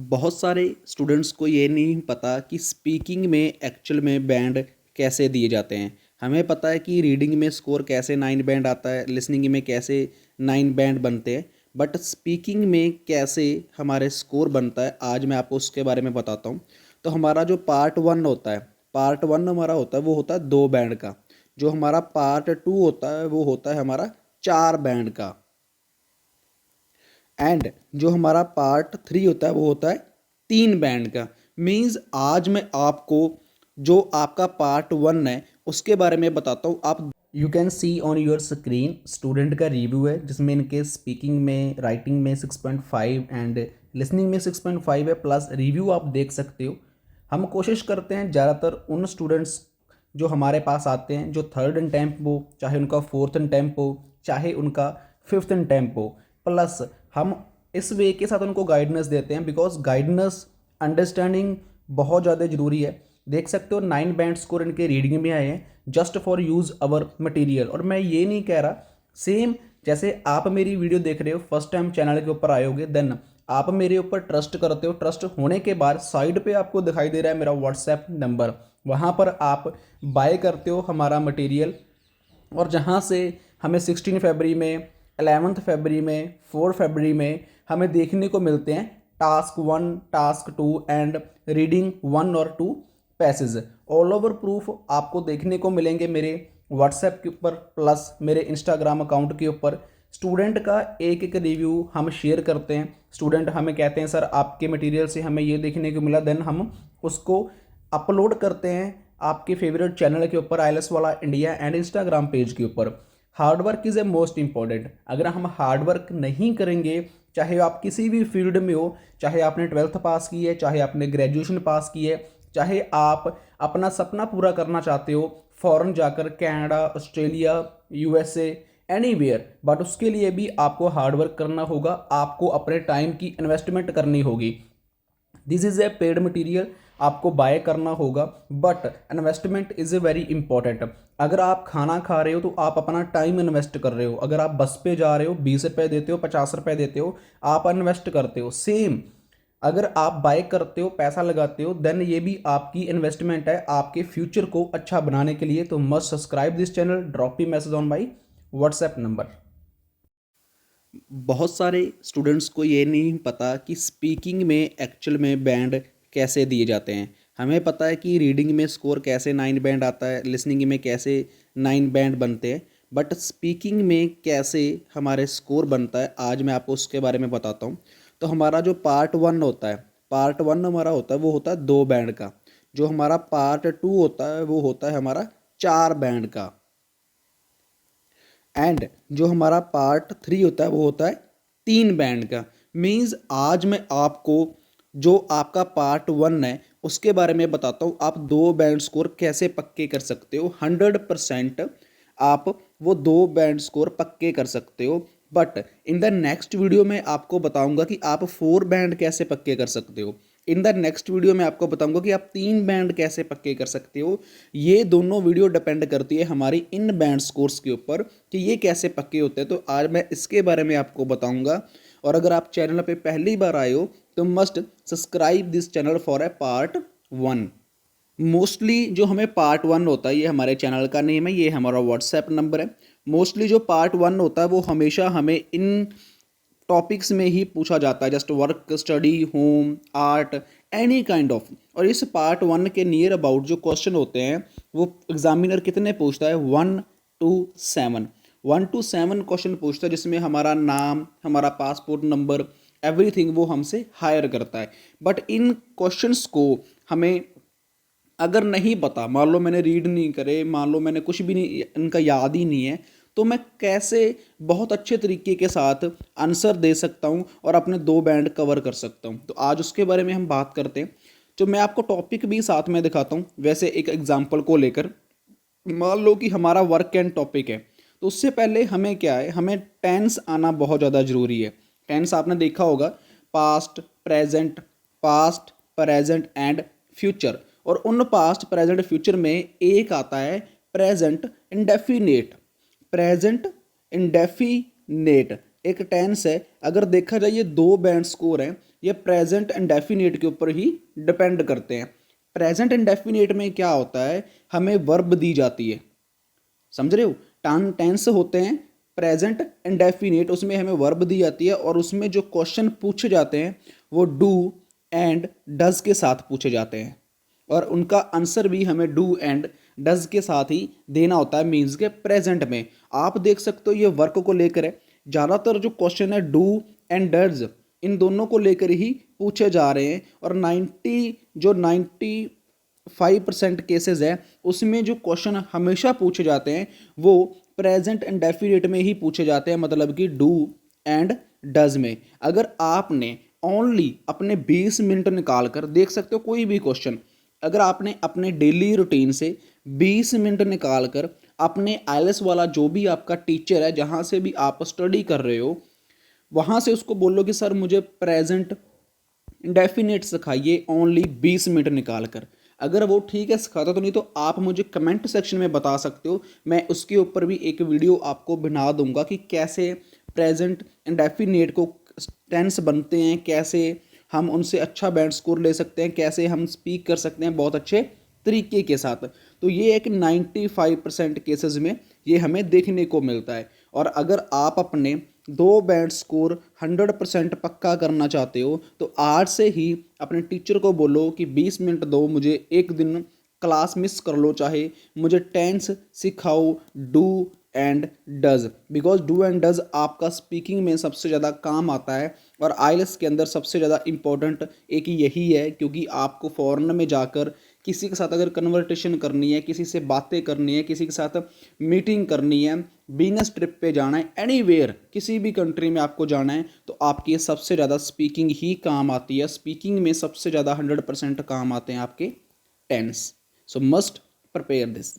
बहुत सारे स्टूडेंट्स को ये नहीं पता कि स्पीकिंग में एक्चुअल में बैंड कैसे दिए जाते हैं। हमें पता है कि रीडिंग में स्कोर कैसे 9 बैंड आता है, लिसनिंग में कैसे 9 बैंड बनते हैं, बट स्पीकिंग में कैसे हमारे स्कोर बनता है आज मैं आपको उसके बारे में बताता हूँ। तो हमारा जो पार्ट 1 होता है, पार्ट 1 हमारा होता है वो होता है 2 बैंड का। जो हमारा पार्ट 2 होता है वो होता है हमारा 4 बैंड का। एंड जो हमारा पार्ट 3 होता है वो होता है 3 बैंड का। मीन्स आज मैं आपको जो आपका पार्ट 1 है उसके बारे में बताता हूँ। आप you can see on your screen student का रिव्यू है जिसमें इनके स्पीकिंग में, राइटिंग में 6.5 एंड लिसनिंग में 6.5 है, प्लस रिव्यू आप देख सकते हो। हम कोशिश करते हैं ज़्यादातर उन स्टूडेंट्स जो हमारे पास आते हैं जो थर्ड अटेम्प्ट हो, चाहे उनका फोर्थ अटेम्प्ट हो, चाहे उनका फिफ्थ अटेम्प्ट हो, प्लस हम इस वे के साथ उनको गाइडेंस देते हैं बिकॉज गाइडेंस अंडरस्टैंडिंग बहुत ज़्यादा ज़रूरी है। देख सकते हो 9 बैंड स्कोर इनके रीडिंग में आए हैं just for use our material. और मैं ये नहीं कह रहा, सेम जैसे आप मेरी वीडियो देख रहे हो, फर्स्ट टाइम चैनल के ऊपर आए होगे, देन आप मेरे ऊपर ट्रस्ट करते हो। ट्रस्ट होने के बाद साइड पे आपको दिखाई दे रहा है मेरा व्हाट्सएप नंबर, वहाँ पर आप बाय करते हो हमारा मटेरियल। और जहाँ से हमें 16 फरवरी में, 11 फरवरी में, 4 फरवरी में हमें देखने को मिलते हैं टास्क 1, टास्क 2 एंड रीडिंग 1 और 2 पैसेज। ऑल ओवर प्रूफ आपको देखने को मिलेंगे मेरे व्हाट्सएप के ऊपर, प्लस मेरे इंस्टाग्राम अकाउंट के ऊपर। स्टूडेंट का एक एक रिव्यू हम शेयर करते हैं। स्टूडेंट हमें कहते हैं सर आपके मटेरियल से हमें ये देखने को मिला, देन हम उसको अपलोड करते हैं आपके फेवरेट चैनल के ऊपर, आईएलएस वाला इंडिया एंड इंस्टाग्राम पेज के ऊपर। Hard work is a most important. अगर हम हार्डवर्क नहीं करेंगे, चाहे आप किसी भी फील्ड में हो, चाहे आपने 12th पास की है, चाहे आपने ग्रेजुएशन पास की है, चाहे आप अपना सपना पूरा करना चाहते हो फॉरेन जाकर, Canada, Australia, USA, anywhere, but उसके लिए भी आपको हार्डवर्क करना होगा, आपको अपने टाइम की इन्वेस्टमेंट करनी होगी। This is a paid material, आपको बाय करना होगा, but investment is a very important. अगर आप खाना खा रहे हो तो आप अपना टाइम इन्वेस्ट कर रहे हो। अगर आप बस पे जा रहे हो, 20 रुपये देते हो, 50 रुपये देते हो, आप इन्वेस्ट करते हो। सेम अगर आप बाय करते हो, पैसा लगाते हो, देन ये भी आपकी इन्वेस्टमेंट है आपके फ्यूचर को अच्छा बनाने के लिए। तो must subscribe this channel, drop me message on my WhatsApp number. बहुत सारे स्टूडेंट्स को ये नहीं पता कि स्पीकिंग में एक्चुअल में बैंड कैसे दिए जाते हैं। हमें पता है कि रीडिंग में स्कोर कैसे 9 बैंड आता है, लिसनिंग में कैसे 9 बैंड बनते हैं, बट स्पीकिंग में कैसे हमारे स्कोर बनता है आज मैं आपको उसके बारे में बताता हूँ। तो हमारा जो पार्ट 1 होता है, पार्ट 1 हमारा होता है वो होता है 2 बैंड का। जो हमारा पार्ट 2 होता है वो होता है हमारा 4 बैंड का। एंड जो हमारा पार्ट 3 होता है वो होता है 3 बैंड का। मीन्स आज मैं आपको जो आपका पार्ट 1 है उसके बारे में बताता हूँ, आप 2 बैंड स्कोर कैसे पक्के कर सकते हो। 100% आप वो 2 बैंड स्कोर पक्के कर सकते हो। But in the next video में आपको बताऊंगा कि आप 4 बैंड कैसे पक्के कर सकते हो। इन द नेक्स्ट वीडियो में आपको बताऊंगा कि आप 3 बैंड कैसे पक्के कर सकते हो। ये दोनों वीडियो डिपेंड करती है हमारी इन बैंड स्कोर्स के ऊपर कि ये कैसे पक्के होते हैं। तो आज मैं इसके बारे में आपको बताऊंगा। और अगर आप चैनल पे पहली बार आए हो तो must subscribe this channel for a part 1। Mostly जो हमें पार्ट 1 होता है, ये हमारे चैनल का नेम है, ये हमारा व्हाट्सएप नंबर है। मोस्टली जो पार्ट 1 होता है वो हमेशा हमें इन टॉपिक्स में ही पूछा जाता है, just work, study, home, art, any kind of. और इस पार्ट 1 के नियर अबाउट जो क्वेश्चन होते हैं वो एग्जामिनर कितने पूछता है, 1 to 7, 1 to 7 क्वेश्चन पूछता है, जिसमें हमारा नाम, हमारा पासपोर्ट नंबर, एवरीथिंग वो हमसे हायर करता है। बट इन क्वेश्चंस को हमें अगर नहीं पता, मान लो मैंने रीड नहीं करे, मान लो मैंने कुछ भी नहीं, इनका याद ही नहीं है, तो मैं कैसे बहुत अच्छे तरीके के साथ आंसर दे सकता हूँ और अपने 2 बैंड कवर कर सकता हूँ। तो आज उसके बारे में हम बात करते हैं। जो मैं आपको टॉपिक भी साथ में दिखाता हूँ, वैसे एक एग्जाम्पल को लेकर। मान लो कि हमारा वर्क एंड टॉपिक है, तो उससे पहले हमें क्या है, हमें टेंस आना बहुत ज़्यादा ज़रूरी है। टेंस आपने देखा होगा, past, present, past, present and future. और उन पास्ट, प्रेजेंट, फ्यूचर में एक आता है प्रेजेंट इंडेफिनेट। प्रेजेंट इंडेफिनेट एक टेंस है। अगर देखा जाए ये 2 बैंड स्कोर हैं, ये प्रेजेंट इंडेफिनिट के ऊपर ही डिपेंड करते हैं। प्रेजेंट इंडेफिनिट में क्या होता है, हमें वर्ब दी जाती है, समझ रहे हो। टेंस होते हैं प्रेजेंट इंडेफिनिट, उसमें हमें वर्ब दी जाती है और उसमें जो क्वेश्चन पूछे जाते हैं वो डू एंड डज के साथ पूछे जाते हैं और उनका आंसर भी हमें डू एंड डज के साथ ही देना होता है, मीन्स के प्रेजेंट में। आप देख सकते हो ये वर्क को लेकर है, ज़्यादातर जो क्वेश्चन है डू एंड डज इन दोनों को लेकर ही पूछे जा रहे हैं और 95% केसेस है उसमें जो क्वेश्चन हमेशा पूछे जाते हैं वो प्रेजेंट इंडेफिनिट में ही पूछे जाते हैं, मतलब कि डू एंड डज में। अगर आपने ओनली अपने 20 मिनट निकाल कर देख सकते हो कोई भी क्वेश्चन, अगर आपने अपने डेली रूटीन से 20 मिनट निकाल कर अपने आईएलटीएस वाला जो भी आपका टीचर है जहाँ से भी आप स्टडी कर रहे हो वहाँ से उसको बोलो कि सर मुझे प्रेजेंट इंडेफिनिट सिखाइए ओनली 20 मिनट निकाल कर, अगर वो ठीक है सिखाता तो, नहीं तो आप मुझे कमेंट सेक्शन में बता सकते हो, मैं उसके ऊपर भी एक वीडियो आपको बना दूंगा कि कैसे प्रेजेंट इंडेफिनिट को टेंस बनते हैं, कैसे हम उनसे अच्छा बैंड स्कोर ले सकते हैं, कैसे हम स्पीक कर सकते हैं बहुत अच्छे तरीके के साथ। तो ये एक 95% केसेस में ये हमें देखने को मिलता है। और अगर आप अपने 2 बैंड स्कोर 100% पक्का करना चाहते हो तो आज से ही अपने टीचर को बोलो कि 20 मिनट दो मुझे, एक दिन क्लास मिस कर लो, चाहे मुझे टेंस सिखाओ do and does, because do and does आपका स्पीकिंग में सबसे ज़्यादा काम आता है और आईएलटीएस के अंदर सबसे ज़्यादा इम्पोर्टेंट एक यही है, क्योंकि आपको फॉरेन में जाकर किसी के साथ अगर कन्वर्टेशन करनी है, किसी से बातें करनी है, किसी के साथ मीटिंग करनी है, बिजनेस ट्रिप पे जाना है, एनीवेयर किसी भी कंट्री में आपको जाना है तो आपकी सबसे ज़्यादा स्पीकिंग ही काम आती है। स्पीकिंग में सबसे ज़्यादा 100% काम आते हैं आपके tense. So must prepare this.